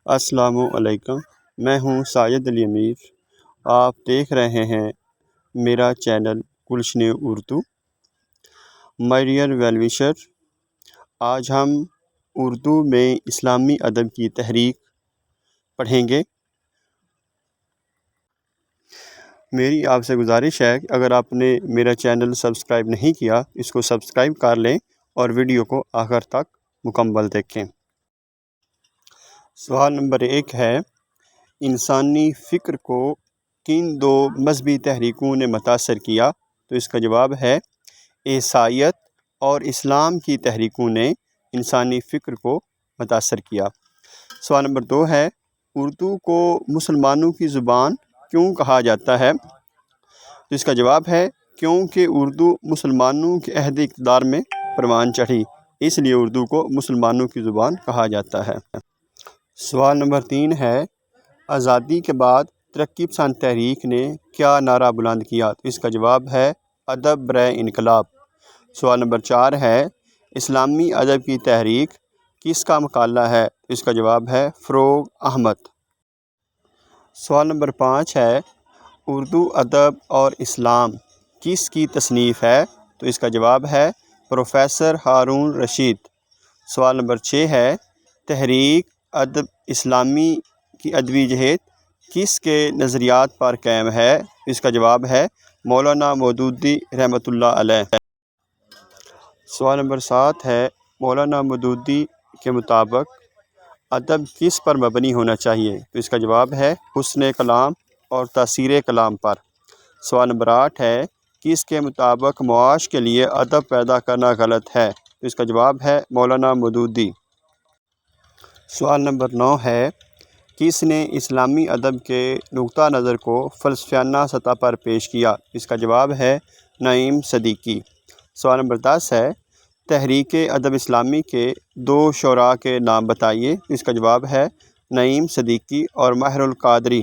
السلام علیکم، میں ہوں ساجد علی امیر۔ آپ دیکھ رہے ہیں میرا channel Gulshan Urdu. My dear well wisher, آج ہم اردو میں اسلامی ادب کی تحریک پڑھیں گے۔ میری آپ سے گزارش ہے کہ اگر آپ نے میرا چینل سبسکرائب نہیں کیا، اس کو سبسکرائب کر لیں اور ویڈیو کو آخر تک مکمل دیکھیں۔ سوال نمبر 1 ہے، انسانی فکر کو کن دو مذہبی تحریکوں نے متاثر کیا؟ تو اس کا جواب ہے عیسائیت اور اسلام کی تحریکوں نے انسانی فکر کو متاثر کیا۔ سوال نمبر 2 ہے، اردو کو مسلمانوں کی زبان کیوں کہا جاتا ہے؟ تو اس کا جواب ہے کیونکہ اردو مسلمانوں کے عہد اقتدار میں پروان چڑھی، اس لیے اردو کو مسلمانوں کی زبان کہا جاتا ہے۔ سوال نمبر 3 ہے، آزادی کے بعد ترقی پسند تحریک نے کیا نعرہ بلند کیا؟ تو اس کا جواب ہے ادب برائے انقلاب۔ سوال نمبر 4 ہے، اسلامی ادب کی تحریک کس کا مقالہ ہے؟ تو اس کا جواب ہے فروغ احمد۔ سوال نمبر 5 ہے، اردو ادب اور اسلام کس کی تصنیف ہے؟ تو اس کا جواب ہے پروفیسر ہارون رشید۔ سوال نمبر 6 ہے، تحریک ادب اسلامی کی ادبی جہت کس کے نظریات پر قائم ہے؟ اس کا جواب ہے مولانا مودودی رحمۃ اللہ علیہ۔ سوال نمبر 7 ہے، مولانا مودودی کے مطابق ادب کس پر مبنی ہونا چاہیے؟ تو اس کا جواب ہے حسن کلام اور تاثیر کلام پر۔ سوال نمبر 8 ہے، کس کے مطابق معاش کے لیے ادب پیدا کرنا غلط ہے؟ تو اس کا جواب ہے مولانا مودودی۔ سوال نمبر 9 ہے، کس نے اسلامی ادب کے نقطہ نظر کو فلسفیانہ سطح پر پیش کیا؟ اس کا جواب ہے نعیم صدیقی۔ سوال نمبر 10 ہے، تحریک ادب اسلامی کے 2 شعراء کے نام بتائیے۔ اس کا جواب ہے نعیم صدیقی اور ماہر القادری۔